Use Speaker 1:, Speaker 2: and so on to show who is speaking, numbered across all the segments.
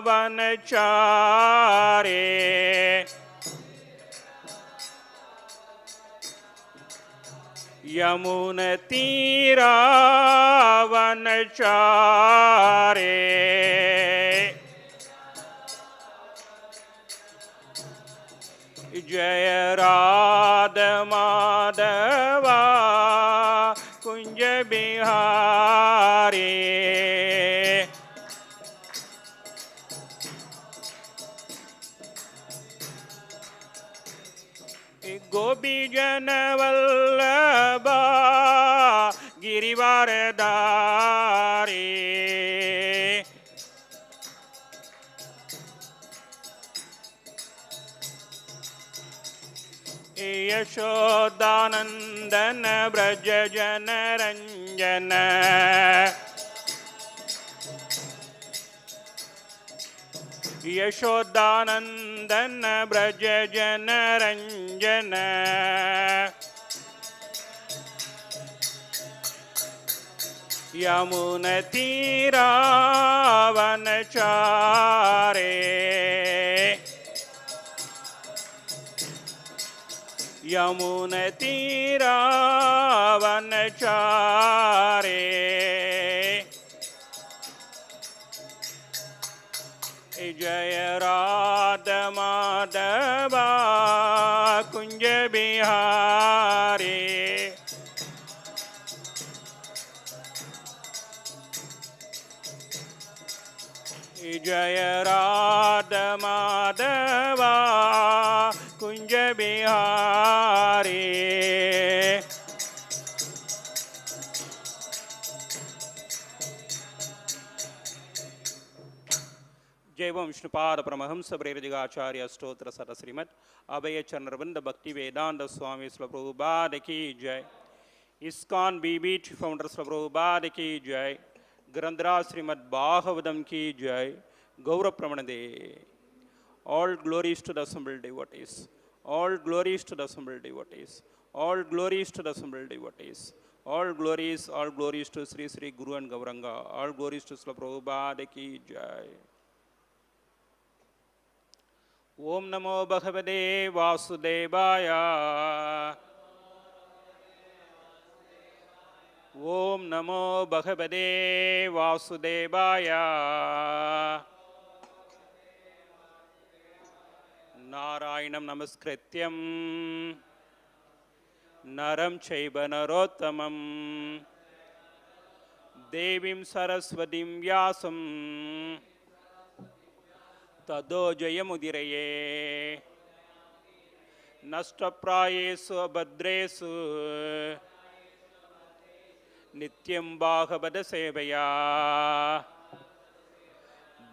Speaker 1: वनचारे यमुनतीरा वनचारे जय राधा माधवा कुंज बिहारी गोपी जन वल्लभा गिरिवरधारी यशोदानंदन ब्रज जन रंजन यशोदानंदन ब्रज जन रंजन यमुनतीरा वनचारे यमुनतीरा वनचारे जय राधा माधवा कुंज बिहारी जय राधा माधवा कुंज बिहारी जय ओम विष्णुपाद परमहंस प्रेरजगाचार्य स्तोत्र सर श्रीमद अभय चंद्रवंद भक्ति वेदांत स्वामी श्री प्रभुपाद की जय ISKCON BBT founder Shri Prabhupada की जय ग्रंथराज श्रीमद भागवतम की जय गौरव प्रमणदे all glories to the assembled devotees all glories to the assembled devotees all glories to the assembled devotees all glories to Sri Sri Guru and Gauranga all glories to Srila Prabhupada ki jai Om Namo Bhagavate Vasudevaya Om Namo Bhagavate Vasudevaya Narayanam Namaskrityam Naram Chaiva Narottamam Devim Saraswatim Vyasam Tado Jayamudiraye Nashtaprayesu Abhadresu Nityam Bhagavata Sevaya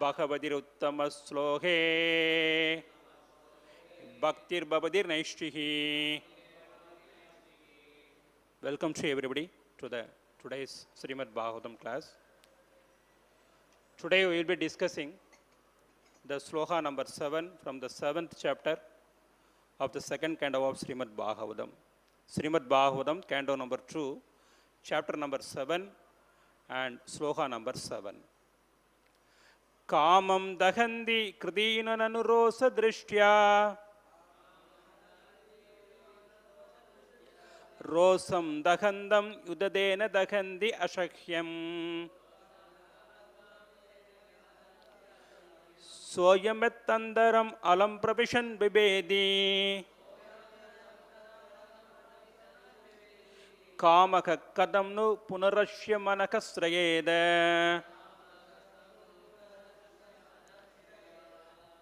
Speaker 1: Bhagavatir Uttama Slohe Bhaktir Bhavadir Naishtihi. Welcome to everybody to today's Srimad Bhagavatam class. Today we will be discussing the sloka number 7 from the 7th chapter of the second canto of Srimad Bhagavatam. Srimad Bhagavatam, canto number 2, chapter number 7 and sloka number 7. Kāmaṁ dahanti kṛtino nanu roṣa-dṛṣṭyā roṣaṁ dahantam udadena dahanti asahyam antaram alaṁ praviśan bibheti kāmaḥ kathaṁ punar manaḥ śrayeta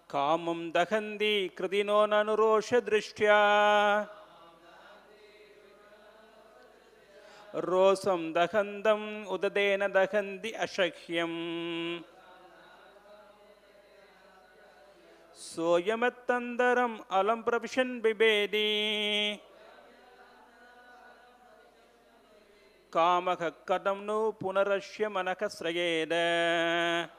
Speaker 1: kāmaṁ dahanti kṛtino nanu roṣa-dṛṣṭyā roṣaṁ dahantam udadena dahanti asahyam antaram alaṁ praviśan bibheti kāmaḥ kathaṁ punar manaḥ śrayeta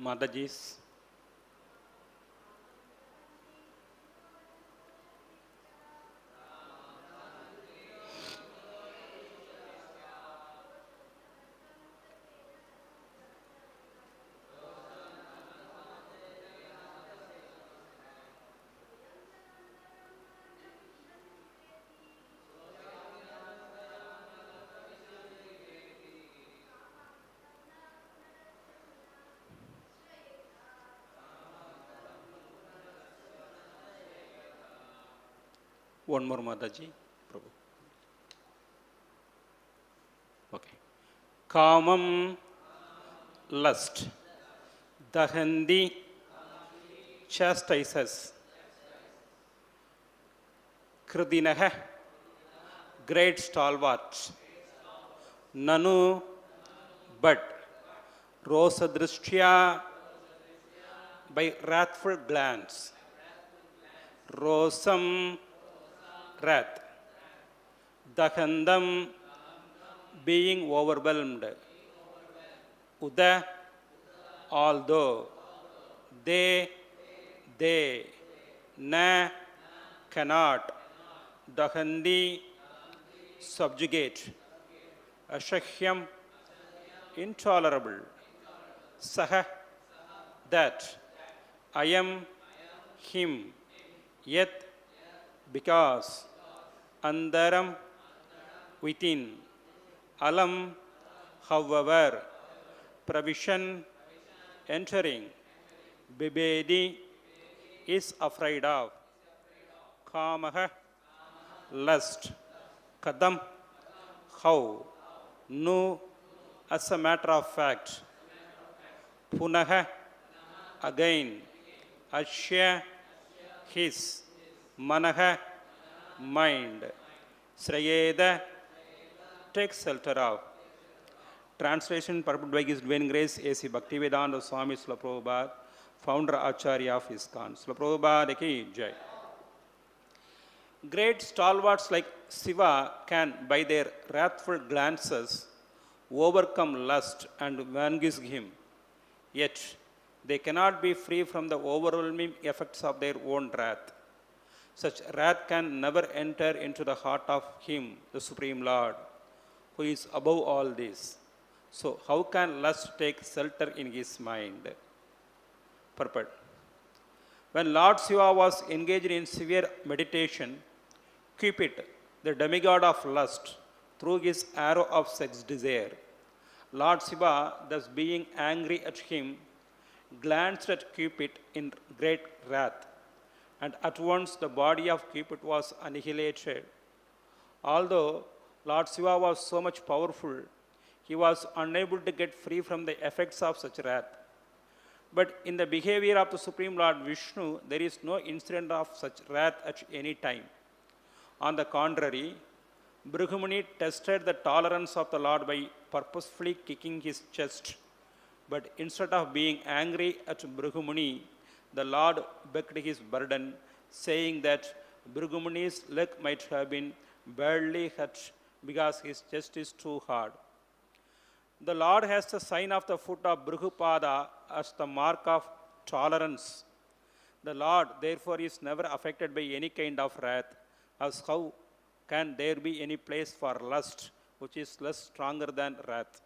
Speaker 1: Madajis. One more Mataji. Prabhu. Okay. Kāmaṁ, lust. Dahanti, chastises. Kṛtinaḥ, great stalwarts. Nanu, but. Roṣa-dṛṣṭyā, by wrathful glance. roṣaṁ, wrath. Dahantam, being overwhelmed. Uda, although. They, na, cannot. Dahanti, subjugate. Asahyam, intolerable. Saha, that. Ayam, him. Yet, because. Antaram, within. Alaṁ, however. Praviśan, entering. Bibheti, is afraid of. Kāmaḥ, lust. Kathaṁ, how. Nu, as a matter of fact. Punar, again. Asya, his. Manaḥ, mind. Śrayeta, take shelter of. Translation purported by His Divine Grace A.C. Bhaktivedanta Swami Srila Prabhupada, founder Acharya of ISKCON. Srila Prabhupada ki jai. Great stalwarts like Shiva can, by their wrathful glances, overcome lust and vanquish him. Yet, they cannot be free from the overwhelming effects of their own wrath. Such wrath can never enter into the heart of Him, the Supreme Lord, who is above all this. So, how can lust take shelter in his mind? Purport. When Lord Shiva was engaged in severe meditation, Cupid, the demigod of lust, threw his arrow of sex desire. Lord Shiva, thus being angry at him, glanced at Cupid in great wrath, and at once the body of Cupid was annihilated. Although Lord Shiva was so much powerful, he was unable to get free from the effects of such wrath. But in the behavior of the Supreme Lord Vishnu, there is no incident of such wrath at any time. On the contrary, Bhrihumuni tested the tolerance of the Lord by purposefully kicking his chest. But instead of being angry at Bhrihumuni, the Lord begged his burden, saying that Bhrihumuni's leg might have been badly hurt because his chest is too hard. The Lord has the sign of the foot of Bhrihupada as the mark of tolerance. The Lord, therefore, is never affected by any kind of wrath, as how can there be any place for lust, which is less stronger than wrath?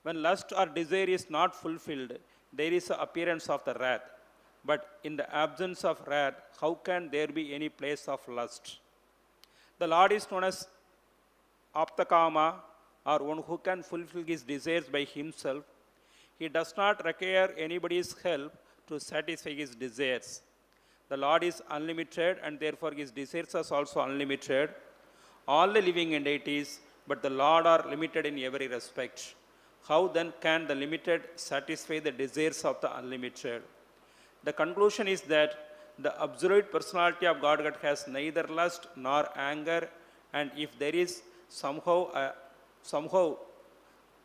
Speaker 1: When lust or desire is not fulfilled, there is an appearance of the wrath. But in the absence of wrath, how can there be any place of lust? The Lord is known as kāmaṁ, or one who can fulfill his desires by himself. He does not require anybody's help to satisfy his desires. The Lord is unlimited, and therefore his desires are also unlimited. All the living entities, but the Lord, are limited in every respect. How then can the limited satisfy the desires of the unlimited? The conclusion is that the absolute personality of Godhead has neither lust nor anger, and if there is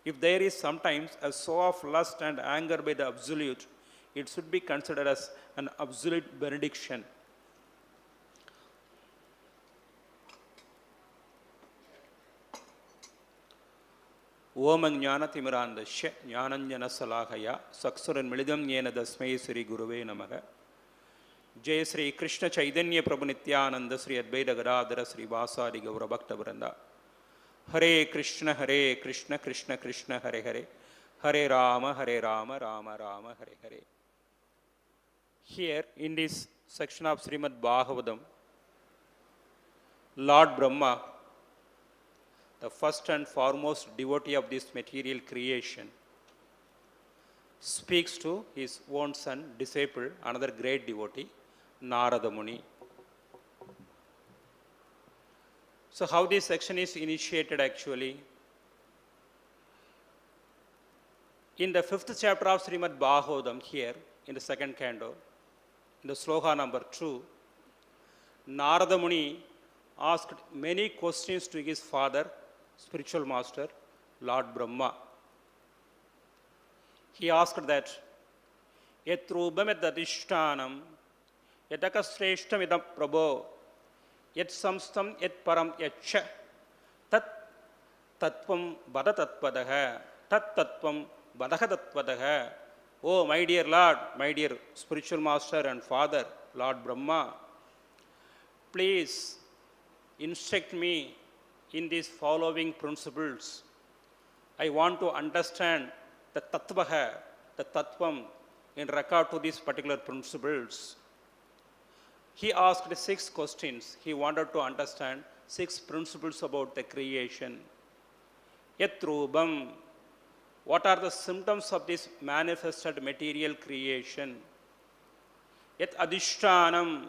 Speaker 1: if there is sometimes a show of lust and anger by the absolute, it should be considered as an absolute benediction. Om Jnana Timirandasya Jnananjana Salakaya Saksuran Milidam Yena Dasmai Sri Guruve Namaha Jai Sri Krishna Chaitanya Prabhu Nityananda Sri Advaita Gadadhara Sri Vasadi Gaura Bhakta Vranda Hare Krishna Krishna Krishna Hare Hare Hare Rama Rama Rama Hare Hare. Here in this section of Srimad Bhagavatam, Lord Brahma, the first and foremost devotee of this material creation, speaks to his own son, disciple, another great devotee, Narada Muni. So how this section is initiated actually? In the 5th chapter of Srimad Bhagavatam, here in the 2nd canto, in the sloka number 2, Narada Muni asked many questions to his father, spiritual master, Lord Brahma. He asked that, Yat rūpam yat adhishṭhānam, yat akashreshtam idam prabho, yat samstam yat param yaccha, tat tattvam vada tattvadaha, tat tattvam vadaha tattvadaha. Oh, my dear Lord, my dear spiritual master and father, Lord Brahma, please instruct me in these following principles. I want to understand the tattvaha, the tattvam, in regard to these particular principles. He asked 6 questions. He wanted to understand 6 principles about the creation. Yat rūpam, what are the symptoms of this manifested material creation? Yat adhishṭhānam,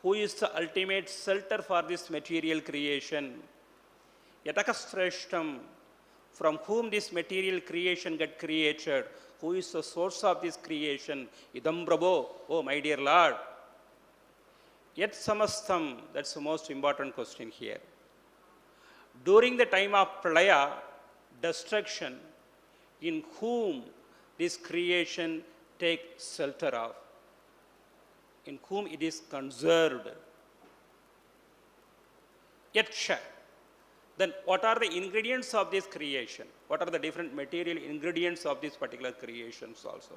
Speaker 1: who is the ultimate shelter for this material creation? Yat akashreshtam, from whom this material creation got created? Who is the source of this creation? Idam prabho, oh my dear Lord. Yat samastam, that's the most important question here. During the time of pralaya, destruction, in whom this creation takes shelter of, in whom it is conserved. Yatsha, then what are the ingredients of this creation? What are the different material ingredients of these particular creations also?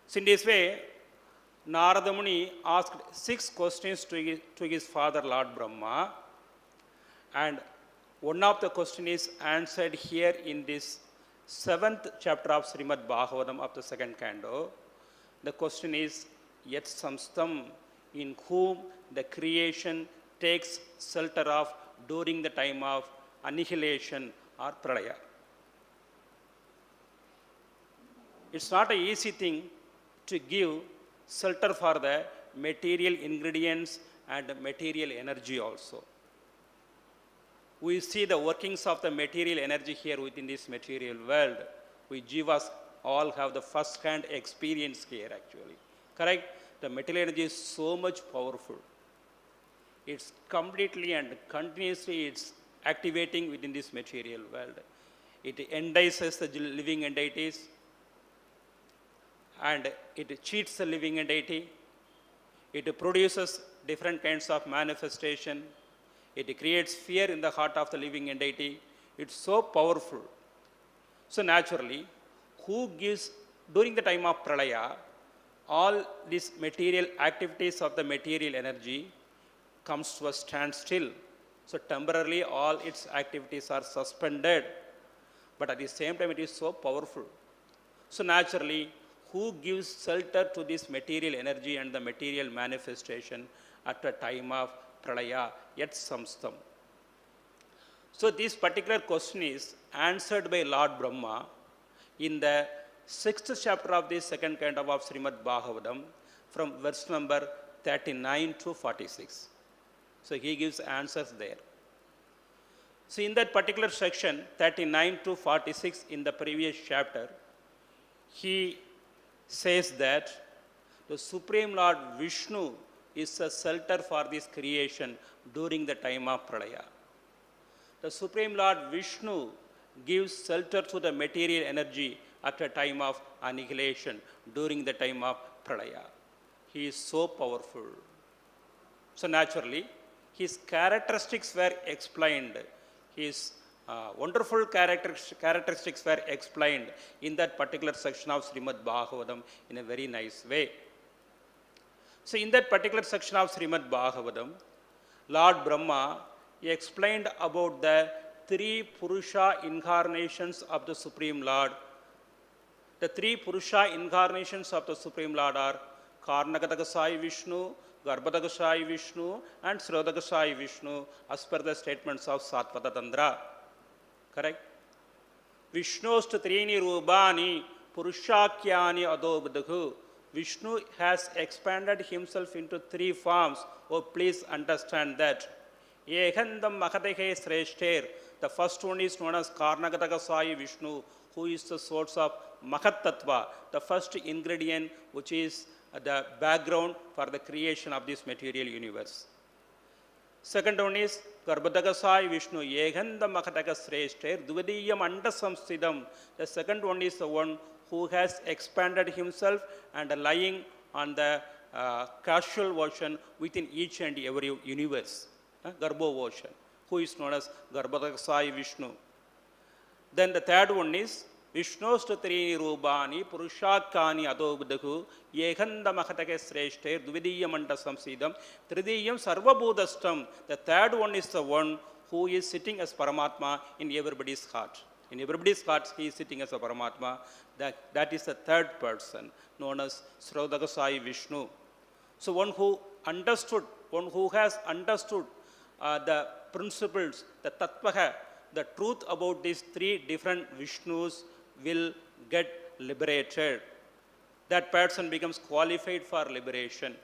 Speaker 1: So in this way, Narada Muni asked 6 questions to his father, Lord Brahma, and one of the question is answered here in this 7th chapter of Srimad Bhagavatam of the 2nd canto. The question is, Yat samstam, in whom the creation takes shelter of during the time of annihilation or pralaya. It's not an easy thing to give shelter for the material ingredients and material energy also. We see the workings of the material energy here within this material world. We Jivas all have the first-hand experience here actually. Correct? The material energy is so much powerful. It's completely and continuously it's activating within this material world. It entices the living entities and it cheats the living entity. It produces different kinds of manifestation. It creates fear in the heart of the living entity. It's so powerful. So naturally, who gives, during the time of pralaya, all these material activities of the material energy comes to a standstill. So temporarily all its activities are suspended. But at the same time it is so powerful. So naturally, who gives shelter to this material energy and the material manifestation at a time of pralaya? Yat samstam. So this particular question is answered by Lord Brahma in the 6th chapter of this 2nd canto of Srimad Bhagavatam from verse number 39 to 46. So he gives answers there. So in that particular section, 39 to 46 in the previous chapter, he says that the Supreme Lord Vishnu is a shelter for this creation during the time of pralaya. The Supreme Lord Vishnu gives shelter to the material energy at a time of annihilation during the time of pralaya. He is so powerful. So naturally, his characteristics were explained. His wonderful characteristics were explained in that particular section of Srimad Bhagavatam in a very nice way. So in that particular section of Srimad Bhagavatam, Lord Brahma explained about the three Purusha incarnations of the Supreme Lord. The three Purusha incarnations of the Supreme Lord are Karnakadakasai Vishnu, Garbhadakasai Vishnu, and Srodakasai Vishnu, as per the statements of Satvata Tantra. Correct? Vishnostu trini rubani purushakyani adobadahu. Vishnu has expanded himself into three forms. Oh, please understand that. Ekhandam Mahatahe Sreshter. The first one is known as Karnakadakasai Vishnu, who is the source of Mahat Tattva, the first ingredient which is the background for the creation of this material universe. Second one is Garbhadakasai Vishnu, Yeganda Makataka Sreshter, Dvadiyam Antasamstidam. The second one is the one who has expanded himself and lying on the casual version within each and every universe, Garbho version, who is known as Garbhadakasai Vishnu. Then the third one is Vishnostu trini rubani purushakani adobadahu yehanda mahatake sreshte dvidiyamanta samsidam tridiyam sarvabhudastam. The third one is the one who is sitting as Paramatma in everybody's heart. In everybody's heart, he is sitting as a Paramatma. That is the third person, known as Srodakasai Vishnu. So one who has understood the principles, the tattvaha, the truth about these three different Vishnus will get liberated. That person becomes qualified for liberation.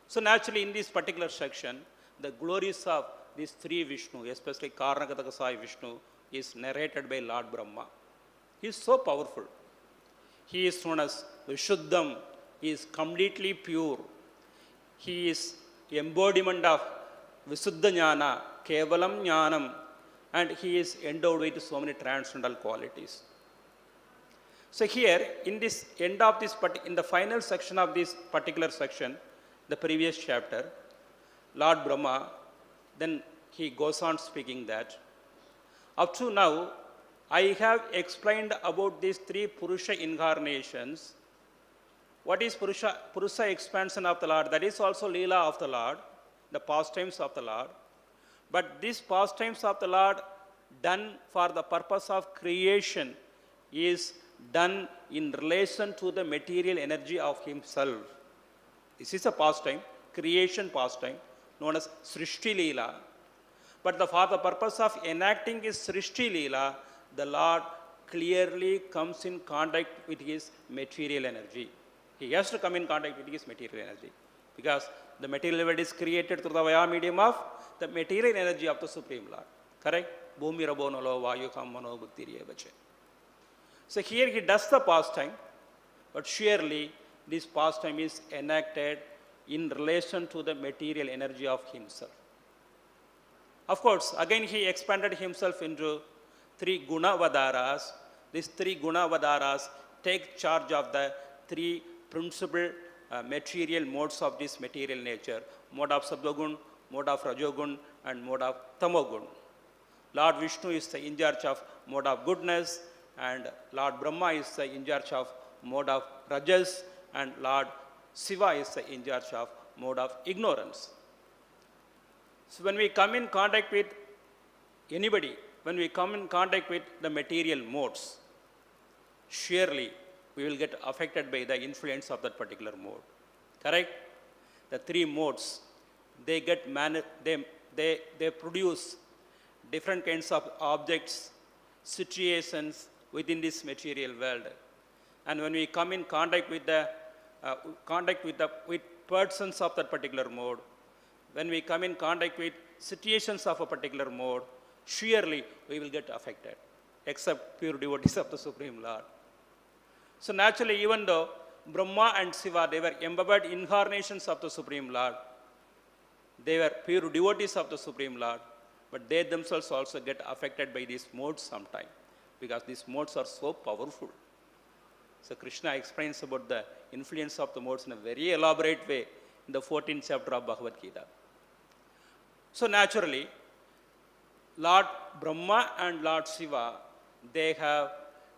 Speaker 1: So naturally in this particular section, the glories of these three Vishnu, especially Karnakadakasai Vishnu, is narrated by Lord Brahma. He is so powerful. He is known as Vishuddham. He is completely pure. He is embodiment of Visuddha Jnana, Kevalam Jnanam, and he is endowed with so many transcendental qualities. So here, in this end of this, in the final section of this particular section, the previous chapter, Lord Brahma, then he goes on speaking that, up to now, I have explained about these three Purusha incarnations. What is Purusha expansion of the Lord? That is also Leela of the Lord, the pastimes of the Lord. But these pastimes of the Lord done for the purpose of creation is done in relation to the material energy of himself. This is a pastime, creation pastime, known as Srishti Leela. But for the purpose of enacting his Srishti Leela, the Lord clearly comes in contact with his material energy. He has to come in contact with his material energy, because the material world is created through the via medium of the material energy of the Supreme Lord. Correct? Bhumi rabonalo vayu kammano bhaktiryevache. So here he does the pastime, but surely this pastime is enacted in relation to the material energy of himself. Of course, again he expanded himself into three Gunavadaras. These three Gunavadaras take charge of the three principal material modes of this material nature: mode of Sattvagun, mode of Rajogun, and mode of Tamogun. Lord Vishnu is in charge of mode of goodness, and Lord Brahma is in charge of mode of Rajas, and Lord Śiva is in charge of mode of ignorance. So when we come in contact with anybody, when we come in contact with the material modes, surely we will get affected by the influence of that particular mode. Correct? The three modes, they produce different kinds of objects, situations within this material world. And when we come in contact with with persons of that particular mode, when we come in contact with situations of a particular mode, surely we will get affected, except pure devotees of the Supreme Lord. So naturally, even though Brahma and Śiva, they were embodied incarnations of the Supreme Lord, they were pure devotees of the Supreme Lord, but they themselves also get affected by these modes sometime, because these modes are so powerful. So Krishna explains about the influence of the modes in a very elaborate way in the 14th chapter of Bhagavad Gita. So naturally, Lord Brahma and Lord Shiva, they have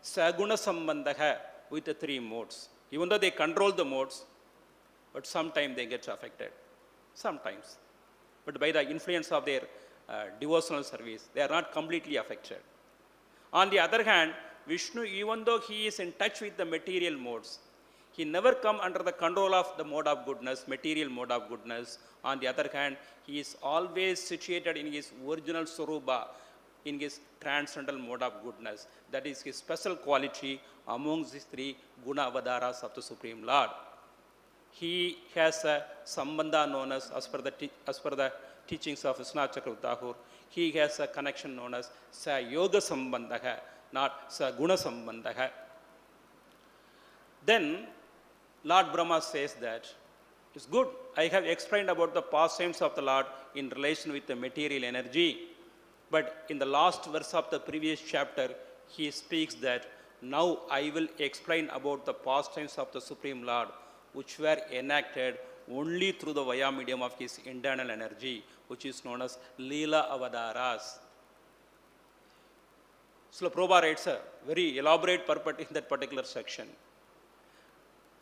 Speaker 1: saguna sambandha with the three modes. Even though they control the modes, but sometimes they get affected. Sometimes. But by the influence of their devotional service, they are not completely affected. On the other hand, Vishnu, even though he is in touch with the material modes, he never come under the control of the mode of goodness, material mode of goodness. On the other hand, he is always situated in his original Swarupa, in his transcendental mode of goodness. That is his special quality amongst these three guna avadaras of the Supreme Lord. He has a sambandha known as per the teachings of Vishwanath Chakravarti Thakur, he has a connection known as sa yoga sambandha, not sa guna sambandha. Then Lord Brahma says that, it's good, I have explained about the pastimes of the Lord in relation with the material energy. But in the last verse of the previous chapter, he speaks that, now I will explain about the pastimes of the Supreme Lord, which were enacted only through the via medium of his internal energy, which is known as Leela Avadaras. Srila Prabhupada writes a very elaborate purport in that particular section.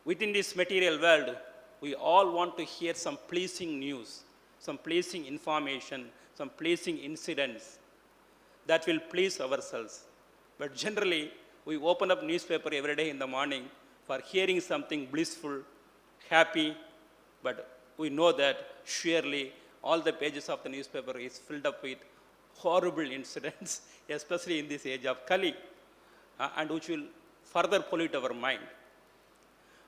Speaker 1: Within this material world, we all want to hear some pleasing news, some pleasing information, some pleasing incidents that will please ourselves. But generally, we open up newspaper every day in the morning for hearing something blissful, happy, but we know that surely all the pages of the newspaper is filled up with horrible incidents, especially in this age of Kali, and which will further pollute our mind.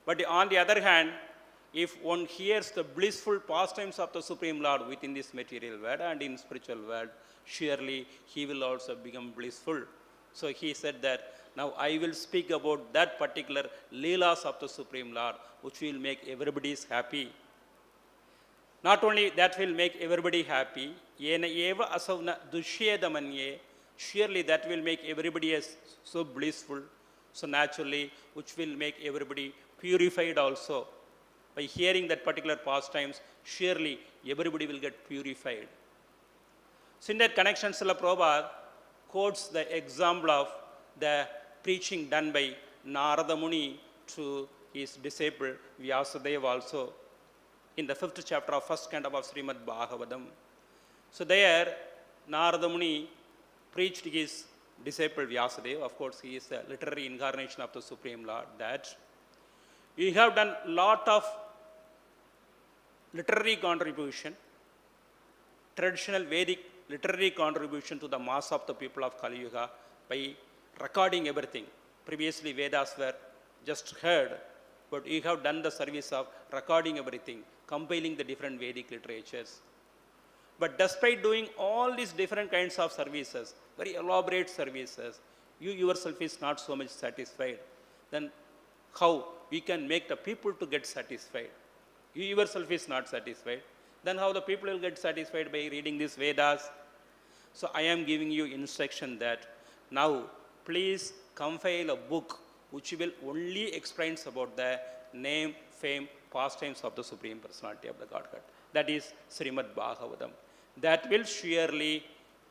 Speaker 1: But on the other hand, if one hears the blissful pastimes of the Supreme Lord within this material world and in spiritual world, surely he will also become blissful. So he said that, now I will speak about that particular Leelas of the Supreme Lord, which will make everybody happy. Not only that will make everybody happy, yena eva asavna dushedamanye, surely that will make everybody so blissful, so naturally, which will make everybody purified also. By hearing that particular pastimes, surely everybody will get purified. So in that connection, Srila Prabhupada quotes the example of the preaching done by Narada Muni to his disciple Vyasadeva also in the 5th chapter of 1st canto of Srimad Bhagavatam. So there, Narada Muni preached his disciple Vyasadeva. Of course, he is the literary incarnation of the Supreme Lord, that you have done lot of literary contribution, traditional Vedic literary contribution to the mass of the people of Kali Yuga by recording everything. Previously, Vedas were just heard, but you have done the service of recording everything, compiling the different Vedic literatures. But despite doing all these different kinds of services, very elaborate services, you yourself is not so much satisfied. Then how we can make the people to get satisfied? You yourself is not satisfied. Then how the people will get satisfied by reading these Vedas? So I am giving you instruction that now please compile a book which will only explains about the name, fame, pastimes of the Supreme Personality of the Godhead. That is Srimad Bhagavatam. That will surely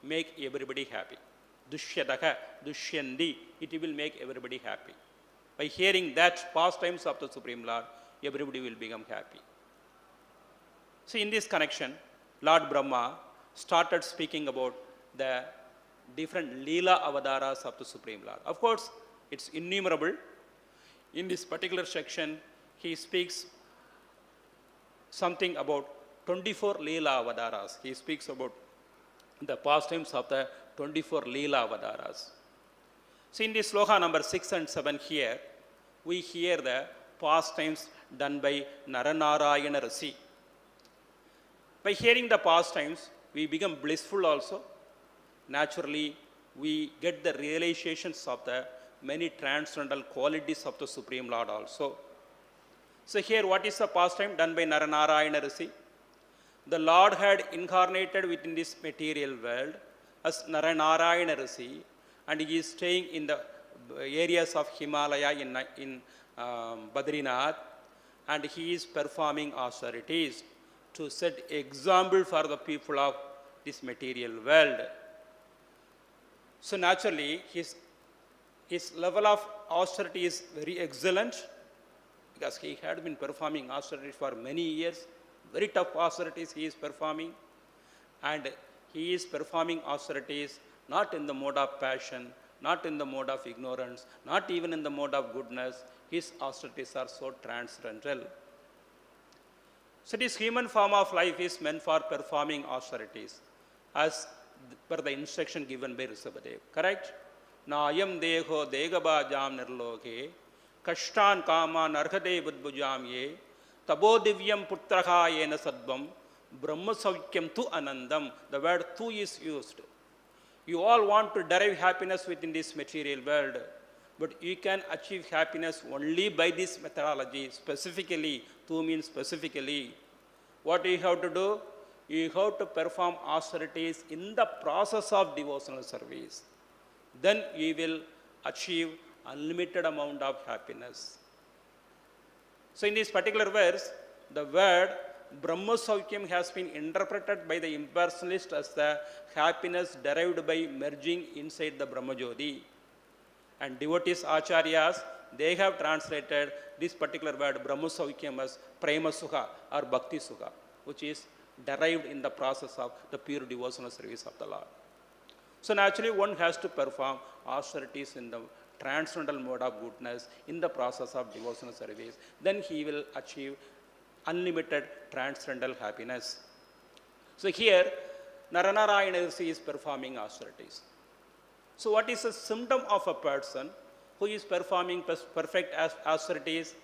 Speaker 1: make everybody happy. Dushyadaha, dushyandi, it will make everybody happy. By hearing that pastimes of the Supreme Lord, everybody will become happy. So in this connection, Lord Brahma started speaking about the different Leela Avadaras of the Supreme Lord. Of course, it's innumerable. In this particular section, he speaks something about 24 Leela Avadaras. He speaks about the pastimes of the 24 Leela Avadaras. So in this sloka number 6 and 7 here, we hear the pastimes done by Naranarayana Rasi. By hearing the pastimes, we become blissful also. Naturally, we get the realizations of the many transcendental qualities of the Supreme Lord also. So here, what is the pastime done by Naranarayana Rasi? The Lord had incarnated within this material world as Naranarayana Rasi, and he is staying in the areas of Himalaya in Badrinath, and he is performing austerities to set example for the people of this material world. So naturally, his level of austerity is very excellent because he had been performing austerity for many years. Very tough austerities he is performing. And he is performing austerities not in the mode of passion, not in the mode of ignorance, not even in the mode of goodness. His austerities are so transcendental. So this human form of life is meant for performing austerities as per the instruction given by Rishabhadev. Correct? Na ayam deho degabhajam nirloke kashtan kāmaṁ arhate budbhujam ye tabo divyam putraha yena sadvam brahma saukyam tu anandam. The word tu is used. You all want to derive happiness within this material world, but you can achieve happiness only by this methodology. Specifically, tu means specifically. What you have to do? You have to perform austerities in the process of devotional service. Then you will achieve unlimited amount of happiness. So in this particular verse, the word Brahma Saukyam has been interpreted by the impersonalist as the happiness derived by merging inside the Brahma Jyoti. And devotees, acharyas, they have translated this particular word Brahma Saukyam as Prema Sukha or Bhakti Sukha, which is derived in the process of the pure devotional service of the Lord. So naturally one has to perform austerities in the transcendental mode of goodness in the process of devotional service. Then he will achieve unlimited transcendental happiness. So here Naranarayana Rishi is performing austerities. So what is a symptom of a person who is performing perfect austerities?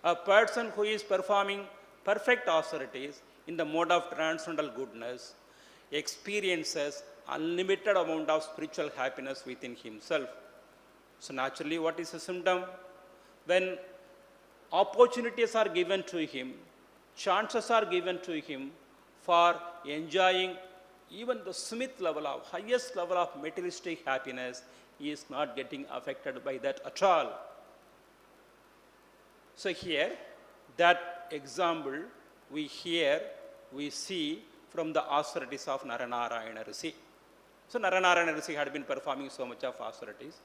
Speaker 1: A person who is performing perfect austerities in the mode of transcendental goodness experiences unlimited amount of spiritual happiness within himself. So naturally, what is a symptom? When opportunities are given to him, chances are given to him for enjoying even the smith level of, highest level of materialistic happiness, he is not getting affected by that at all. So here, that example we see from the austerities of Naranarayana Rishi. So Naranarayana Rishi had been performing so much of austerities.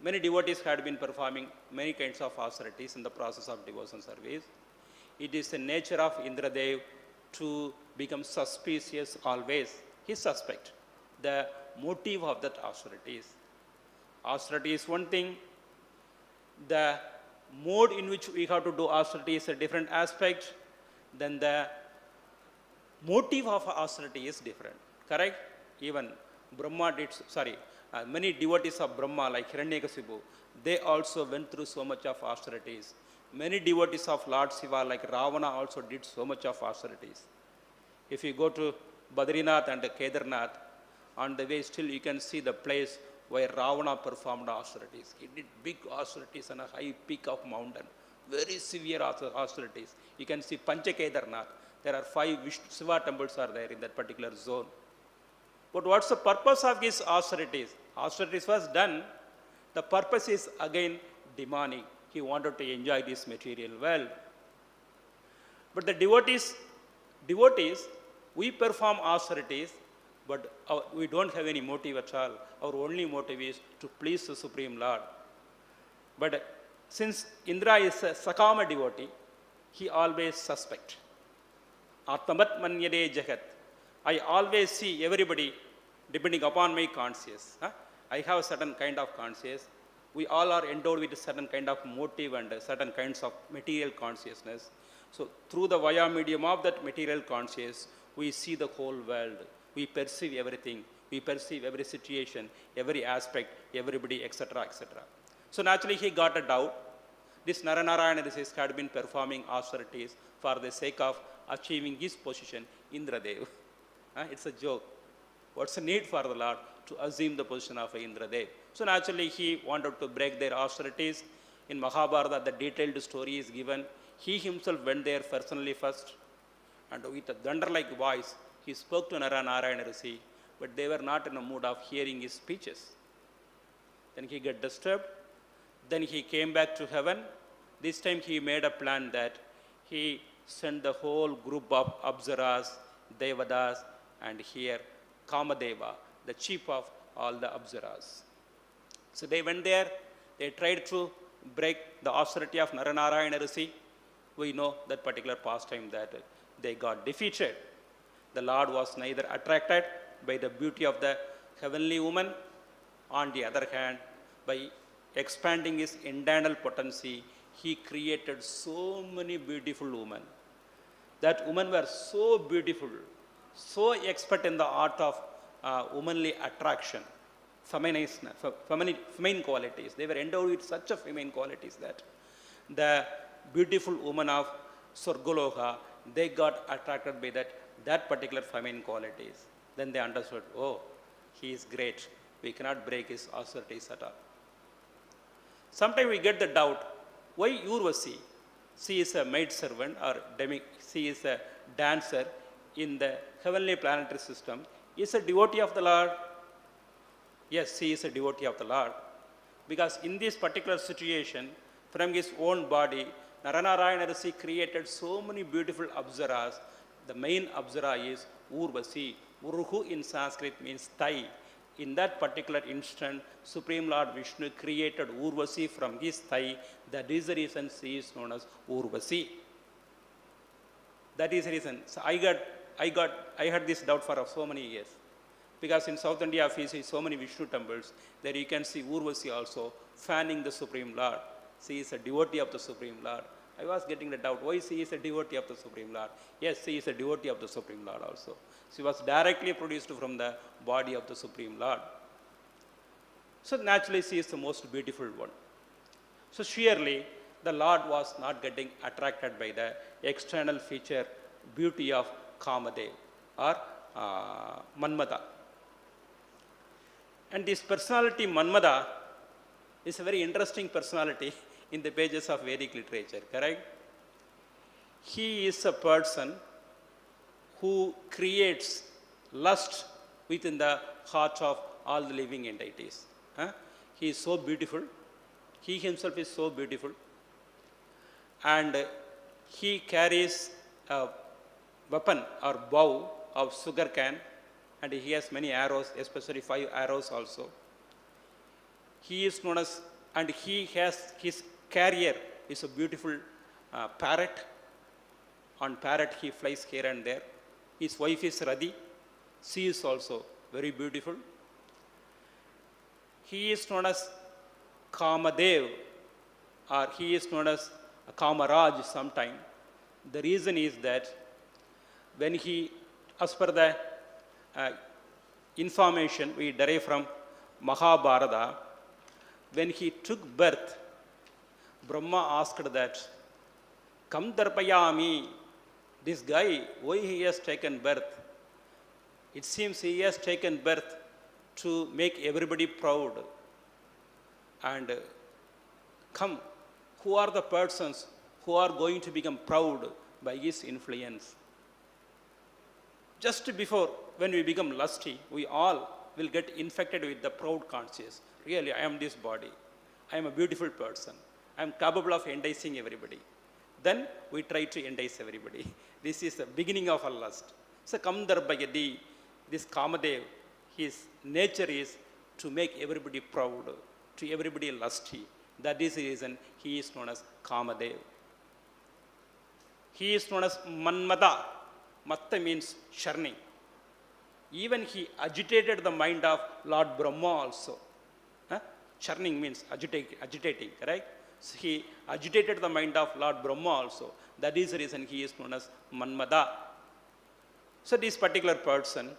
Speaker 1: Many devotees had been performing many kinds of austerities in the process of devotion service. It is the nature of Indradev to become suspicious always. He suspects the motive of that austerities. Austerity is one thing. The mode in which we have to do austerity is a different aspect. Then the motive of austerity is different. Correct? Even Brahma did, many devotees of Brahma like Hiranyakasipu, they also went through so much of austerities. Many devotees of Lord Śiva like Ravana also did so much of austerities. If you go to Badrinath and Kedarnath, on the way still you can see the place where Ravana performed austerities. He did big austerities on a high peak of mountain, very severe austerities. You can see Pancha Kedarnath. There are 5 Shiva temples are there in that particular zone. But what's the purpose of his austerities? Austerities was done. The purpose is again demonic. He wanted to enjoy this material world. But the devotees, we perform austerities, but we don't have any motive at all. Our only motive is to please the Supreme Lord. But since Indra is a Sakama devotee, he always suspects. Atmavat manyade jagat. I always see everybody depending upon my conscience. I have a certain kind of conscience. We all are endowed with a certain kind of motive and certain kinds of material consciousness. So through the via medium of that material consciousness, we see the whole world. We perceive everything. We perceive every situation, every aspect, everybody, etc., etc. So naturally he got a doubt. This Naranarayana Rishi had been performing austerities for the sake of achieving his position, Indradev. It's a joke. What's the need for the Lord to assume the position of Indradev? So naturally he wanted to break their austerities. In Mahabharata, the detailed story is given. He himself went there personally first, and with a thunder-like voice, he spoke to Naranarayana Rishi, but they were not in a mood of hearing his speeches. Then he got disturbed. Then he came back to heaven. This time he made a plan that he sent the whole group of Apsaras, Devadas, and here Kamadeva, the chief of all the Apsaras. So they went there, they tried to break the austerity of Naranarayana Rishi. We know that particular pastime that they got defeated. The Lord was neither attracted by the beauty of the heavenly woman, on the other hand, by expanding his internal potency, he created so many beautiful women. That women were so beautiful, so expert in the art of womanly attraction, feminine qualities. They were endowed with such a feminine qualities that the beautiful woman of Swargaloka, they got attracted by that particular feminine qualities. Then they understood, oh, he is great. We cannot break his austerities at all. Sometimes we get the doubt, why Urvasi? She is a maid servant or she is a dancer in the heavenly planetary system. Is a devotee of the Lord? Yes, she is a devotee of the Lord. Because in this particular situation, from his own body, Naranarayana Rishi created so many beautiful Apsaras. The main Apsara is Urvasi. Urhu in Sanskrit means thigh. In that particular instant, Supreme Lord Vishnu created Urvasi from his thigh. That is the reason she is known as Urvasi. That is the reason. So I had this doubt for so many years. Because in South India, if you see so many Vishnu temples, there you can see Urvasi also fanning the Supreme Lord. She is a devotee of the Supreme Lord. I was getting the doubt, why she is a devotee of the Supreme Lord? Yes, she is a devotee of the Supreme Lord also. She was directly produced from the body of the Supreme Lord. So naturally, she is the most beautiful one. So surely, the Lord was not getting attracted by the external feature beauty of Kamadev or Manmada. And this personality Manmada is a very interesting personality in the pages of Vedic literature, correct? He is a person who creates lust within the heart of all the living entities. He is so beautiful. He himself is so beautiful. And he carries a weapon or bow of sugar cane, and he has many arrows, especially 5 arrows also. He is known as, and he has his carrier is a beautiful parrot. On parrot he flies here and there. His wife is Radhi. She is also very beautiful. He is known as Kamadev, or he is known as Kamaraj sometime. The reason is that when he, as per the information we derive from Mahabharata, when he took birth, Brahma asked that, Kam darpayami, this guy, why he has taken birth? It seems he has taken birth to make everybody proud. And come, who are the persons who are going to become proud by his influence? Just before, when we become lusty, we all will get infected with the proud conscience. Really, I am this body. I am a beautiful person. I am capable of enticing everybody. Then we try to entice everybody. This is the beginning of a lust. So, Kamdarbayadi, this Kamadev, his nature is to make everybody proud, to everybody lusty. That is the reason he is known as Kamadev. He is known as Manmada. Matta means churning. Even he agitated the mind of Lord Brahma also. Churning means agitating, right? So he agitated the mind of Lord Brahma also. That is the reason he is known as Manmada. So this particular person,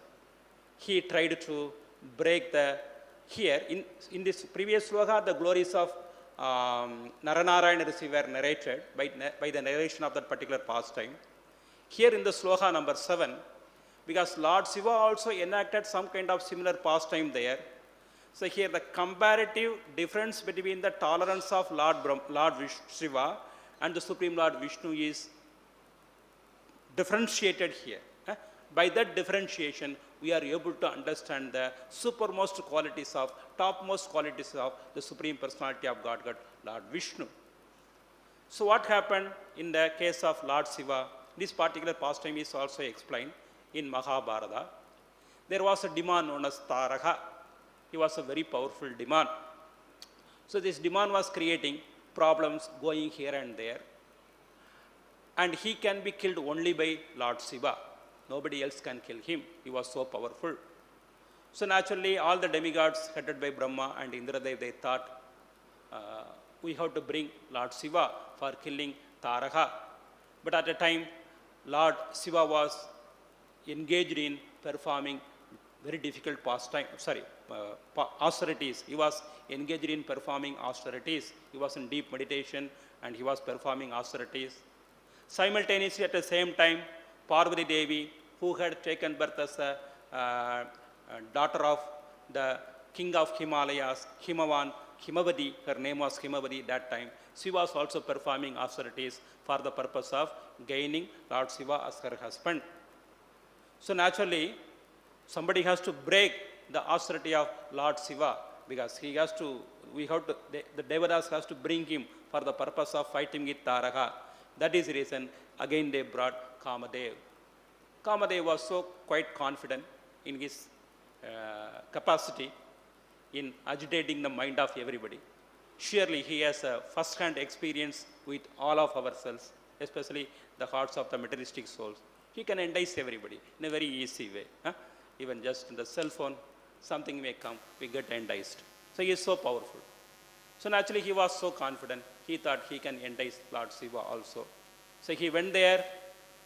Speaker 1: he tried to break the, here in this previous sloka, the glories of Naranarayana Rishi were narrated by the narration of that particular pastime. Here in the sloka number 7, because Lord Śiva also enacted some kind of similar pastime there. So here the comparative difference between the tolerance of Lord Śiva and the Supreme Lord Vishnu is differentiated here. By that differentiation, we are able to understand the supermost qualities of, topmost qualities of the Supreme Personality of Godhead, Lord Vishnu. So what happened in the case of Lord Śiva? This particular pastime is also explained in Mahabharata. There was a demon known as Taraka. He was a very powerful demon. So this demon was creating problems going here and there. And he can be killed only by Lord Śiva. Nobody else can kill him. He was so powerful. So naturally, all the demigods headed by Brahma and Indradev, they thought, we have to bring Lord Śiva for killing Taraha. But at the time, Lord Śiva was engaged in performing very difficult austerities. He was engaged in performing austerities. He was in deep meditation and he was performing austerities. Simultaneously, at the same time, Parvati Devi, who had taken birth as a daughter of the king of Himalayas, Himavati, her name was Himavati that time. She was also performing austerities for the purpose of gaining Lord Śiva as her husband. So naturally, somebody has to break the austerity of Lord Śiva because the Devadas has to bring him for the purpose of fighting with Taraha. That is the reason, again they brought Kāmadev. Kāmadev was so quite confident in his capacity in agitating the mind of everybody. Surely he has a first-hand experience with all of ourselves, especially the hearts of the materialistic souls. He can entice everybody in a very easy way. Even just in the cell phone, something may come, we get enticed. So he is so powerful. So naturally he was so confident, he thought he can entice Lord Śiva also. So he went there,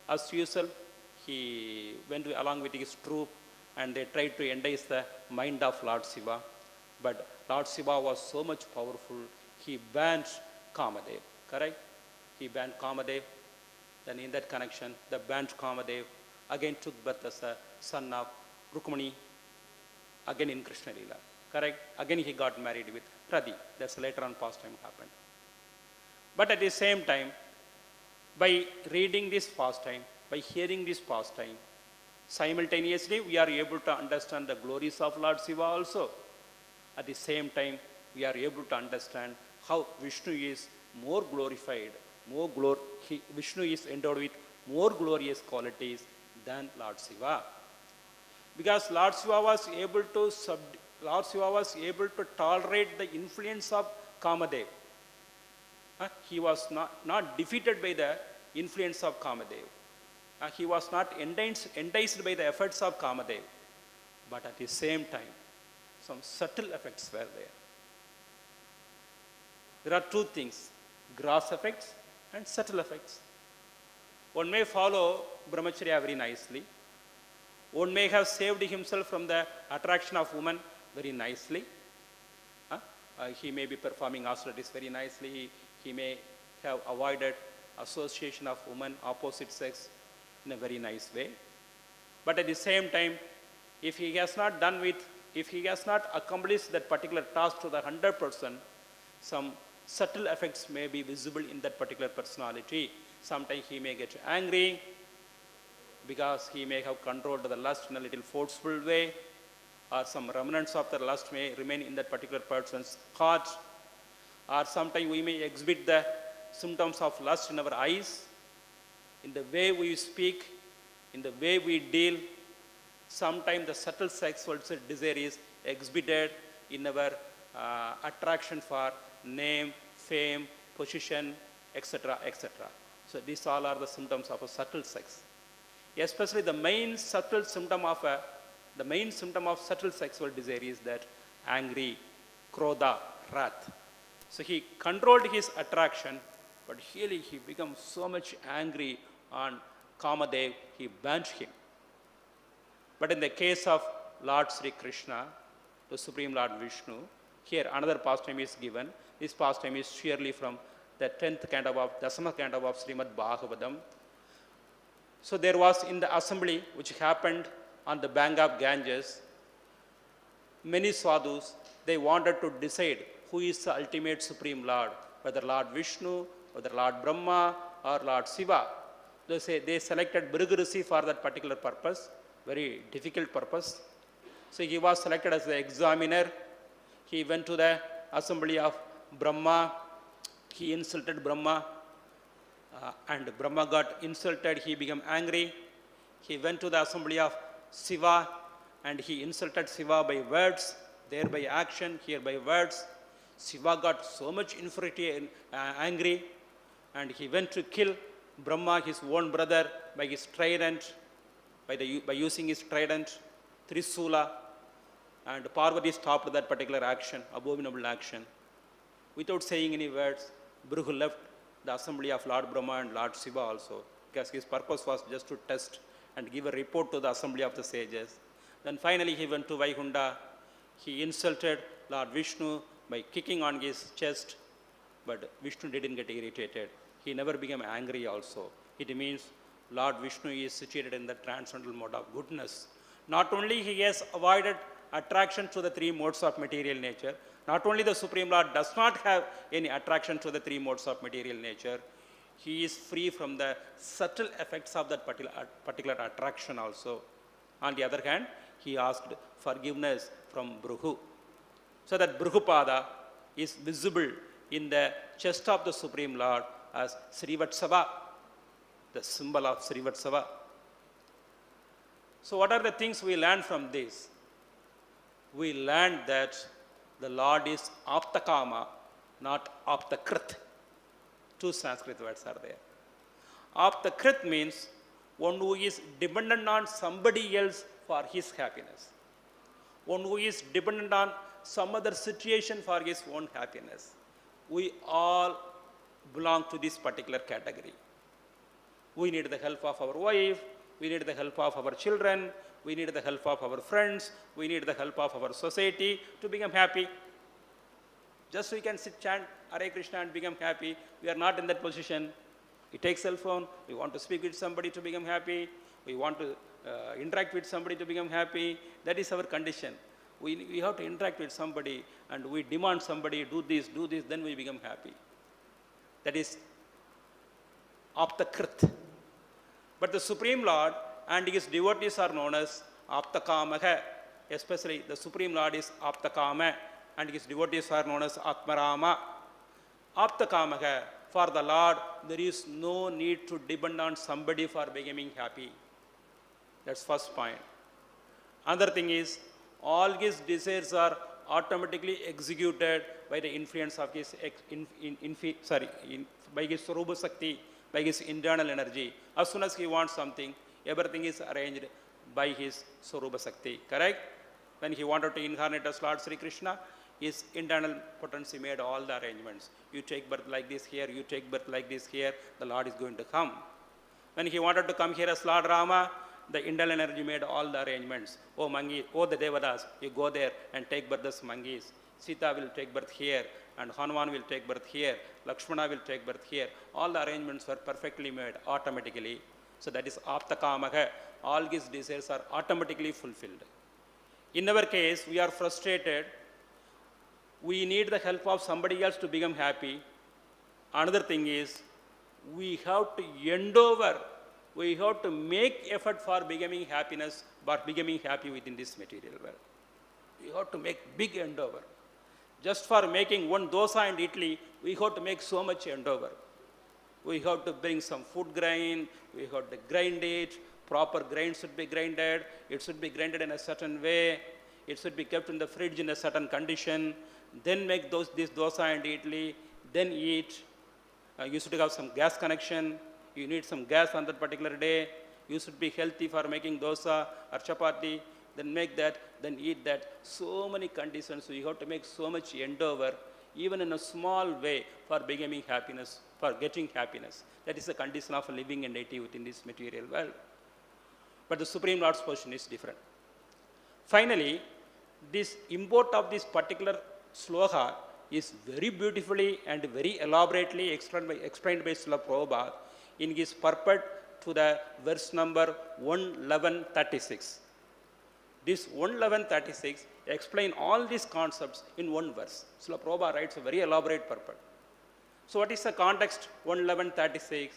Speaker 1: as usual, he went along with his troop and they tried to entice the mind of Lord Śiva. But Lord Śiva was so much powerful, he banned Kāmadev, correct? He banned Kāmadev. Then in that connection, the banned Kāmadev again took birth as a son of Rukmani, again in Krishna Leela, correct? Again he got married with Radhi. That's later on pastime happened. But at the same time, by reading this pastime, by hearing this pastime, simultaneously we are able to understand the glories of Lord Śiva also. At the same time, we are able to understand how Vishnu is more glorified, Vishnu is endowed with more glorious qualities than Lord Śiva. Because Lord Śiva was able to tolerate the influence of Kāmadev. He was not defeated by the influence of Kāmadev. He was not enticed by the efforts of Kāmadev. But at the same time, some subtle effects were there. There are two things, gross effects and subtle effects. One may follow brahmacharya very nicely. One may have saved himself from the attraction of women very nicely. He may be performing austerities very nicely. He may have avoided association of women, opposite sex in a very nice way. But at the same time, if he has not accomplished that particular task to the 100%, some subtle effects may be visible in that particular personality. Sometimes he may get angry because he may have controlled the lust in a little forceful way, or some remnants of the lust may remain in that particular person's heart, or sometimes we may exhibit the symptoms of lust in our eyes, in the way we speak, in the way we deal. Sometimes the subtle sexual desire is exhibited in our attraction for name, fame, position, etc., etc. So these all are the symptoms of a subtle sex. Especially the main symptom of subtle sexual desire is that angry, krodha, wrath. So he controlled his attraction, but really he becomes so much angry on Kāmadev, he banned him. But in the case of Lord Sri Krishna, the Supreme Lord Vishnu, here another pastime is given. This pastime is surely from the 10th canto of Srimad Bhagavatam. So there was in the assembly which happened on the bank of Ganges, many sadhus, they wanted to decide who is the ultimate Supreme Lord, whether Lord Vishnu, whether Lord Brahma, or Lord Śiva. They selected Bhrigu Rishi for that particular purpose, very difficult purpose. So he was selected as the examiner. He went to the assembly of Brahma. He insulted Brahma, and Brahma got insulted. He became angry. He went to the assembly of Śiva, and he insulted Śiva by words. there by action, here by words. Shiva got so much infuriated and angry, and he went to kill Brahma, his own brother, by his trident, by using his trident, Trisula, and Parvati stopped that particular action, abominable action. Without saying any words, Bhrigu left the assembly of Lord Brahma and Lord Shiva also, because his purpose was just to test and give a report to the assembly of the sages. Then finally he went to Vaikunta. He insulted Lord Vishnu by kicking on his chest, but Vishnu didn't get irritated. He never became angry also. It means Lord Vishnu is situated in the transcendental mode of goodness. Not only he has avoided attraction to the three modes of material nature, not only the Supreme Lord does not have any attraction to the three modes of material nature, he is free from the subtle effects of that particular attraction also. On the other hand, he asked forgiveness from Bhrigu. So that Bhrigupada is visible in the chest of the Supreme Lord as Srivatsava, the symbol of Srivatsava. So what are the things we learn from this? We learned that the Lord is aptakama, not aptakrit. Two Sanskrit words are there. Aptakrit means one who is dependent on somebody else for his happiness. One who is dependent on some other situation for his own happiness. We all belong to this particular category. We need the help of our wife, we need the help of our children, we need the help of our friends, we need the help of our society to become happy. Just we can sit, chant Hare Krishna and become happy. We are not in that position. We take cell phone, we want to speak with somebody to become happy, we want to interact with somebody to become happy. That is our condition. We have to interact with somebody and we demand somebody do this, then we become happy. That is aptakrit. But the Supreme Lord and his devotees are known as aptakamaha. Especially the Supreme Lord is aptakama and his devotees are known as atmarama. Aptakamaha, for the Lord, there is no need to depend on somebody for becoming happy. That's first point. Another thing is, all his desires are automatically executed by the influence of his by his Swarupa Sakti, by his internal energy. As soon as he wants something, everything is arranged by his Swarupa Sakti. Correct? When he wanted to incarnate as Lord Sri Krishna, his internal potency made all the arrangements. You take birth like this here, you take birth like this here, the Lord is going to come. When he wanted to come here as Lord Rama, the internal energy made all the arrangements. Oh Mangi, oh the Devadas, you go there and take birth as Mangis. Sita will take birth here, and Hanuman will take birth here, Lakshmana will take birth here. All the arrangements were perfectly made automatically. So that is aptakamaha. All his desires are automatically fulfilled. In our case, we are frustrated. We need the help of somebody else to become happy. Another thing is, we have to endeavor, we have to make effort for becoming happiness, but becoming happy within this material world. We have to make big endeavor. Just for making one dosa and idli, we have to make so much endeavor. We have to bring some food grain, we have to grind it, proper grain should be grinded, it should be grinded in a certain way, it should be kept in the fridge in a certain condition, then make this dosa and idli, then eat. You should have some gas connection, you need some gas on that particular day, you should be healthy for making dosa or chapati, then make that, then eat that. So many conditions, so you have to make so much endeavor, even in a small way, for becoming happiness, for getting happiness. That is the condition of living and deity within this material world. But the Supreme Lord's position is different. Finally, this import of this particular sloka is very beautifully and very elaborately explained by Srila Prabhupada in his purport to the verse number 11136. This 11136 explains all these concepts in one verse. Srila Prabhupada writes a very elaborate purport. So what is the context 11136?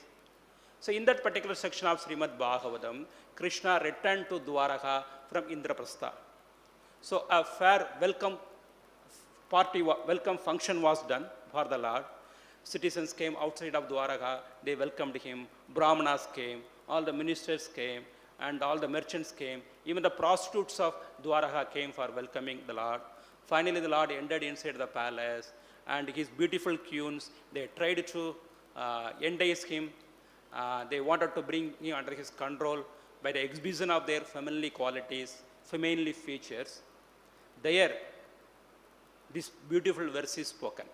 Speaker 1: So in that particular section of Srimad Bhagavatam, Krishna returned to Dwaraka from Indraprastha. So a fair welcome function was done for the Lord. Citizens came outside of Dwaraka, they welcomed him. Brahmanas came, all the ministers came, and all the merchants came. Even the prostitutes of Dwaraka came for welcoming the Lord. Finally, the Lord entered inside the palace, and his beautiful queens, they tried to entice him. They wanted to bring him under his control by the exhibition of their feminine qualities, feminine features. There, this beautiful verse is spoken.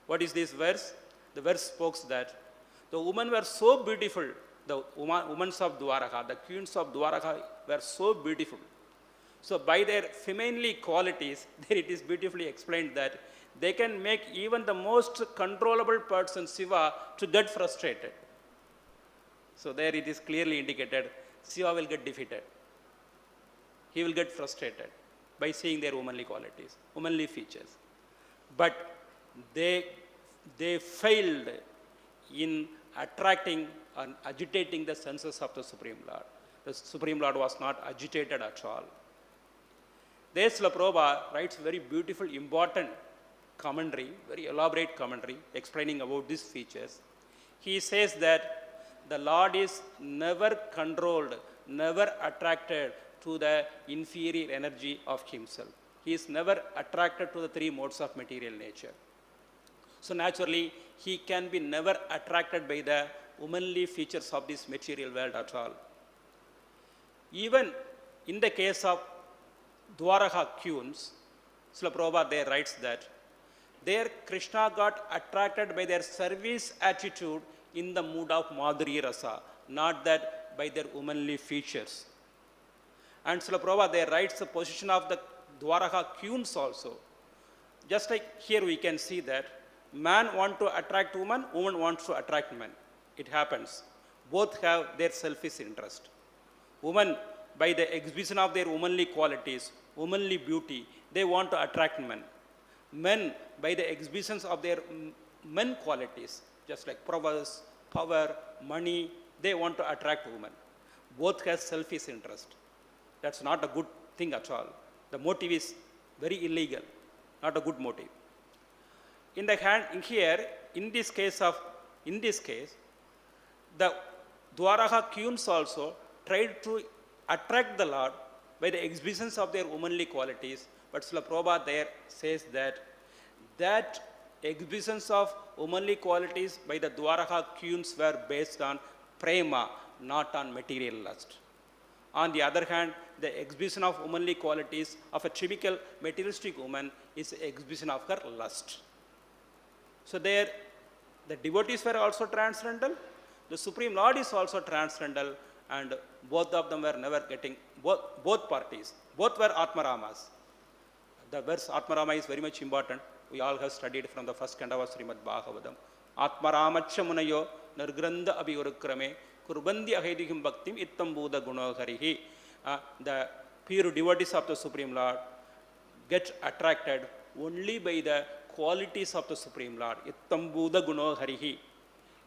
Speaker 1: What is this verse? The verse spoke that the women were so beautiful, the women of Dwaraka, the queens of Dwaraka were so beautiful. So by their feminine qualities, there it is beautifully explained that they can make even the most controllable person, Shiva, to get frustrated. So there it is clearly indicated, Shiva will get defeated. He will get frustrated by seeing their womanly qualities, womanly features. But they failed in attracting and agitating the senses of the Supreme Lord. The Supreme Lord was not agitated at all. There Srila Prabhupada writes very beautiful, important commentary, very elaborate commentary explaining about these features. He says that the Lord is never controlled, never attracted to the inferior energy of himself. He is never attracted to the three modes of material nature. So naturally, he can be never attracted by the womanly features of this material world at all. Even in the case of Dwaraka queens, Srila Prabhupada there writes that there Krishna got attracted by their service attitude in the mood of Madhuri Rasa, not that by their womanly features. And Srila Prabhupada there writes the position of the Dwaraka queens also. Just like here we can see that man wants to attract woman, woman wants to attract man. It happens. Both have their selfish interest. Woman, by the exhibition of their womanly qualities, womanly beauty, they want to attract men. Men, by the exhibitions of their men qualities, just like prowess, power, money, they want to attract women. Both have selfish interest. That's not a good thing at all. The motive is very illegal, not a good motive. In this case, the Dwaraka queens also tried to attract the Lord by the exhibitions of their womanly qualities, but Srila Prabhupada there says that exhibitions of womanly qualities by the Dwaraka queens were based on prema, not on material lust. On the other hand, the exhibition of womanly qualities of a typical materialistic woman is the exhibition of her lust. So there, the devotees were also transcendental, the Supreme Lord is also transcendental, and both of them were never getting, both parties, both were Atmaramas. The verse Atmarama is very much important. We all have studied from the first canto of Srimad Bhagavatam. Atmaramacha munayo nargranda abhiurukrame kurbandi ahedihim bhaktim ittam buddha gunoharihi. The pure devotees of the Supreme Lord get attracted only by the qualities of the Supreme Lord. Ittam buddha gunoharihi.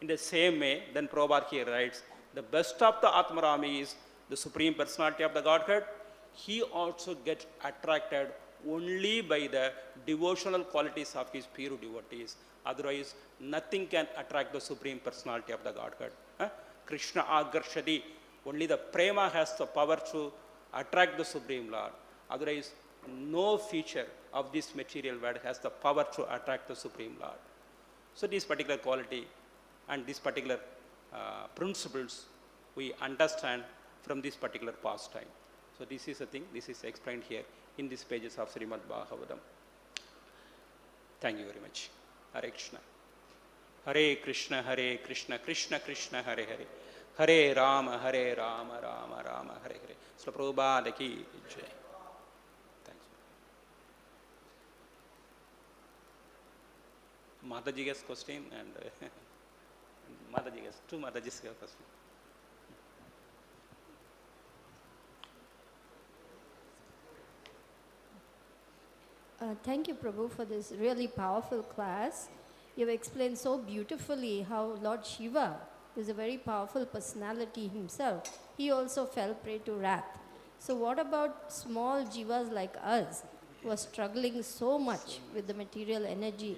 Speaker 1: In the same way, then Prabhupada here writes, the best of the Atmarami is the Supreme Personality of the Godhead. He also gets attracted only by the devotional qualities of his pure devotees. Otherwise, nothing can attract the Supreme Personality of the Godhead. Krishna Agarshadi, only the prema has the power to attract the Supreme Lord. Otherwise, no feature of this material world has the power to attract the Supreme Lord. So this particular quality and these particular principles we understand from this particular pastime. So this is a thing, this is explained here in these pages of Srimad Bhagavatam. Thank you very much. Hare Krishna. Hare Krishna, Hare Krishna, Krishna Krishna, Hare Hare. Hare Rama, Hare Rama, Rama Rama, Hare Hare. Srila Prabhupada ki jai. Thanks. Mataji has question and Mataji has, two Matajis have question.
Speaker 2: Thank you, Prabhu, for this really powerful class. You've explained so beautifully how Lord Śiva is a very powerful personality himself. He also fell prey to wrath. So what about small jivas like us who are struggling so much with the material energy?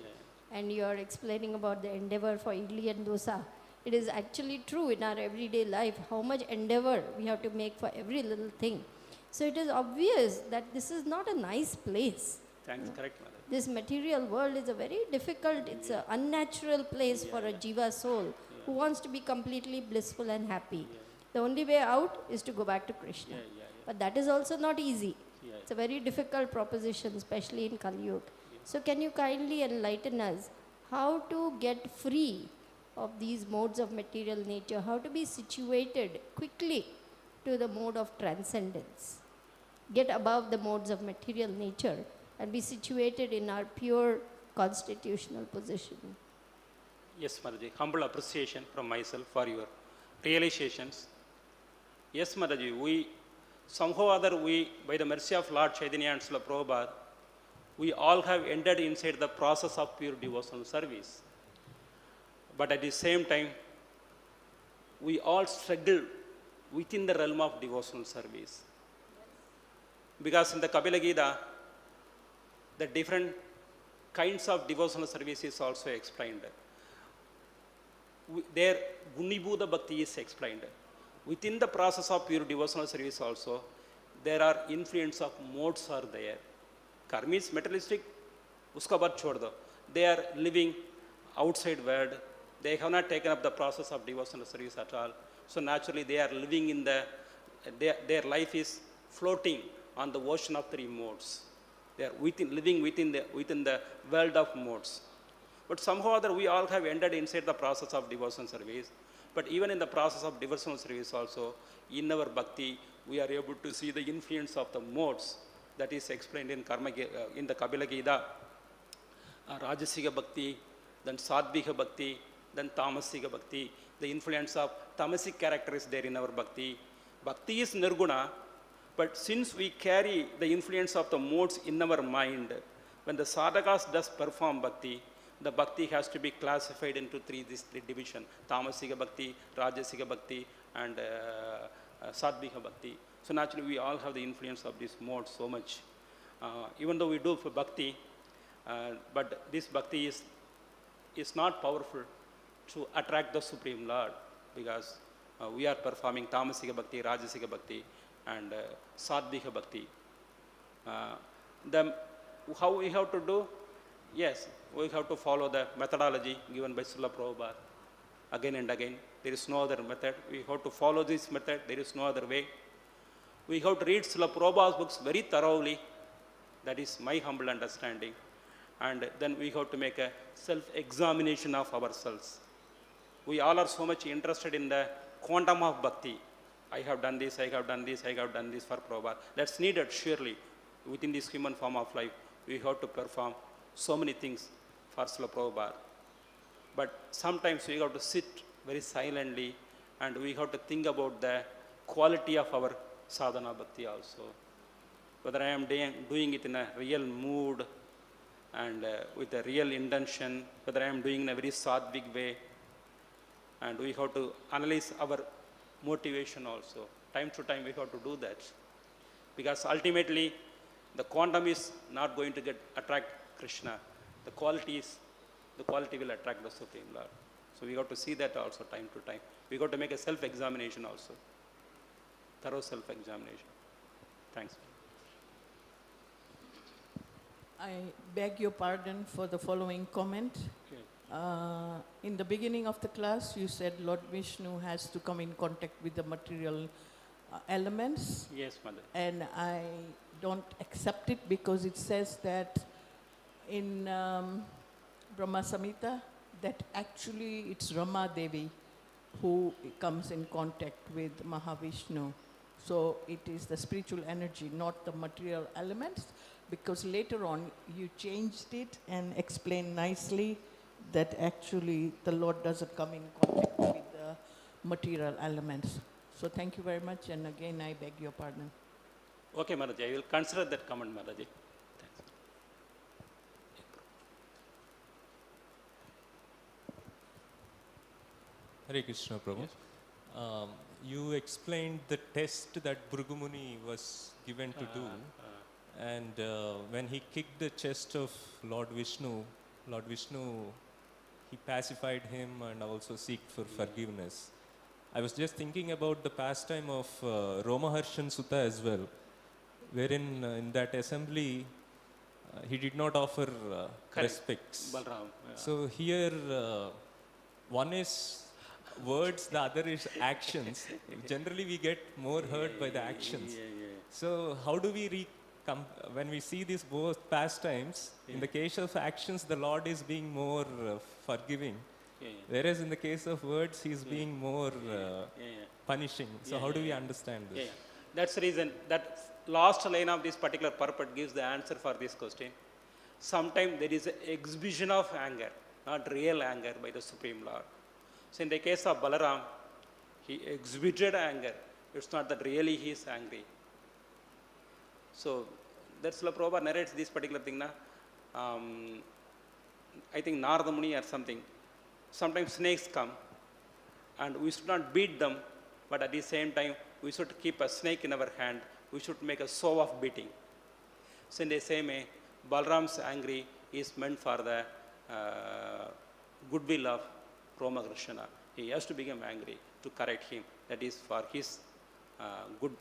Speaker 2: And you're explaining about the endeavor for idli and dosa. It is actually true in our everyday life how much endeavor we have to make for every little thing. So it is obvious that this is not a nice place.
Speaker 1: Thanks, correct, Mother.
Speaker 2: This material world is a very difficult, it's an unnatural place for a jiva soul who wants to be completely blissful and happy. The only way out is to go back to Krishna. But that is also not easy. It's a very difficult proposition, especially in Kali Yuga. So can you kindly enlighten us how to get free of these modes of material nature, how to be situated quickly to the mode of transcendence, get above the modes of material nature and be situated in our pure constitutional position.
Speaker 1: Yes, Mataji, humble appreciation from myself for your realizations. Yes, Mataji, we somehow or other, by the mercy of Lord Chaitanya and Srila Prabhupada, we all have entered inside the process of pure devotional service. But at the same time, we all struggle within the realm of devotional service. Because in the Kapila Gita, the different kinds of devotional service is also explained. There, Gunibhuta Bhakti is explained. Within the process of pure devotional service also, there are influence of modes are there. Karma is materialistic, uska baat chhod do. They are living outside world. They have not taken up the process of devotional service at all. So naturally they are living in the, their life is floating on the ocean of three modes. They are living within the world of modes. But somehow or other we all have entered inside the process of devotional service. But even in the process of devotional service also, in our bhakti, we are able to see the influence of the modes that is explained in in the Kapila Gita. Rajasiga bhakti, then Sadvika bhakti, then Tamasiga bhakti. The influence of tamasic character is there in our bhakti. Bhakti is nirguna, but since we carry the influence of the modes in our mind, when the sadhakas does perform bhakti, the bhakti has to be classified into these three divisions: Tamasiga bhakti, Rajasiga bhakti, and Sadvika bhakti. So naturally, we all have the influence of this mode so much. Even though we do for bhakti, but this bhakti is not powerful to attract the Supreme Lord, because we are performing Tamasiga bhakti, Rajasiga bhakti, and Sadvika bhakti. How we have to do? Yes, we have to follow the methodology given by Srila Prabhupada again and again. There is no other method. We have to follow this method. There is no other way. We have to read Srila Prabhupada's books very thoroughly. That is my humble understanding. And then we have to make a self-examination of ourselves. We all are so much interested in the quantum of bhakti. I have done this, I have done this, I have done this for Prabhupada. That's needed surely within this human form of life. We have to perform so many things for Srila Prabhupada. But sometimes we have to sit very silently and we have to think about the quality of our sadhana bhakti also. Whether I am doing it in a real mood and with a real intention, whether I am doing in a very sadhvik way, and we have to analyze our motivation also. Time to time we have to do that. Because ultimately, the quantum is not going to attract Krishna. The quality will attract the Supreme Lord. So we have to see that also time to time. We got to make a self-examination also. Thorough self-examination. Thanks.
Speaker 3: I beg your pardon for the following comment.
Speaker 1: Okay.
Speaker 3: In the beginning of the class, you said Lord Vishnu has to come in contact with the material elements.
Speaker 1: Yes, Mother.
Speaker 3: And I don't accept it because it says that in Brahma Samhita that actually it's Rama Devi who comes in contact with Mahavishnu. So it is the spiritual energy, not the material elements, because later on you changed it and explained nicely that actually the Lord doesn't come in contact with the material elements. So thank you very much, and again I beg your pardon.
Speaker 1: Okay, Mataji, I will consider that comment, Mataji. Thanks.
Speaker 4: Hare Krishna, Prabhu.
Speaker 1: Yes.
Speaker 4: You explained the test that Bhrugumuni was given to do. And when he kicked the chest of Lord Vishnu, he pacified him and also sought for forgiveness. I was just thinking about the pastime of Romaharshan Sutta as well, wherein in that assembly, he did not offer respects.
Speaker 1: Balram.
Speaker 4: So here, one is words, the other is actions. Generally, we get more hurt by the actions. So how do we when we see these both pastimes, in the case of actions, the Lord is being more forgiving. Whereas in the case of words, he is being more punishing. So how do we understand this?
Speaker 1: That's the reason that last line of this particular purport gives the answer for this question. Sometimes there is an exhibition of anger, not real anger by the Supreme Lord. So in the case of Balaram, he exhibited anger. It's not that really he is angry. So that's Srila Prabhupada narrates this particular thing. I think Narada Muni or something. Sometimes snakes come and we should not beat them, but at the same time we should keep a snake in our hand. We should make a show of beating. So in the same way, Balaram's angry is meant for the goodwill of Roma Krishna. He has to become angry to correct him. That is for his good.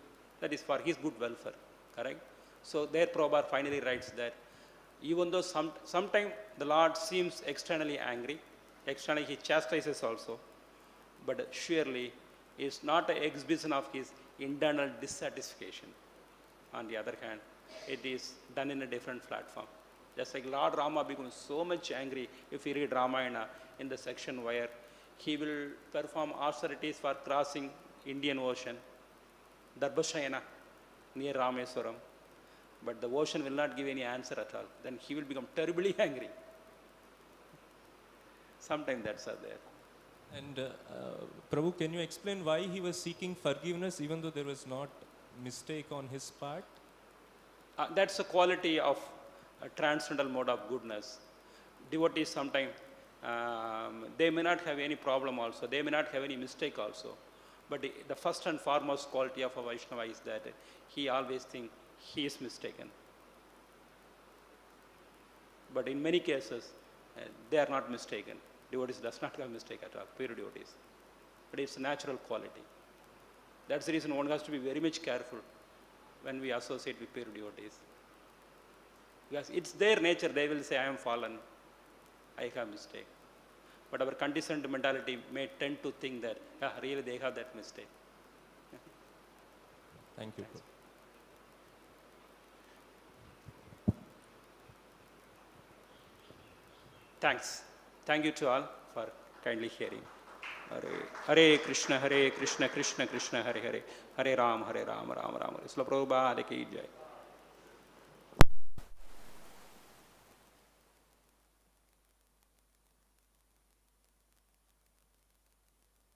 Speaker 1: That is for his good welfare. Correct. So there Prabhupada finally writes that even though sometimes the Lord seems externally angry, externally he chastises also, but surely is not an exhibition of his internal dissatisfaction. On the other hand, it is done in a different platform. Just like Lord Rama becomes so much angry if you read Ramayana in the section where he will perform austerities for crossing Indian Ocean, Darbhashayana, near Rameswaram, but the ocean will not give any answer at all. Then he will become terribly angry. Sometimes that's there.
Speaker 4: And Prabhu, can you explain why he was seeking forgiveness even though there was not mistake on his part?
Speaker 1: That's a quality of a transcendental mode of goodness. Devotees sometimes, they may not have any problem also, they may not have any mistake also. But the first and foremost quality of a Vaishnava is that he always thinks he is mistaken. But in many cases, they are not mistaken. Devotees does not have mistake at all, pure devotees. But it's a natural quality. That's the reason one has to be very much careful when we associate with pure devotees. Because it's their nature, they will say, I am fallen, I have mistake. But our conditioned mentality may tend to think that, really they have that mistake.
Speaker 4: Thank you.
Speaker 1: Thanks. Thank you to all for kindly hearing. Hare Krishna, Krishna Krishna, Hare Hare, Hare Ram, Ram Ram. Srila Prabhupada ki jai.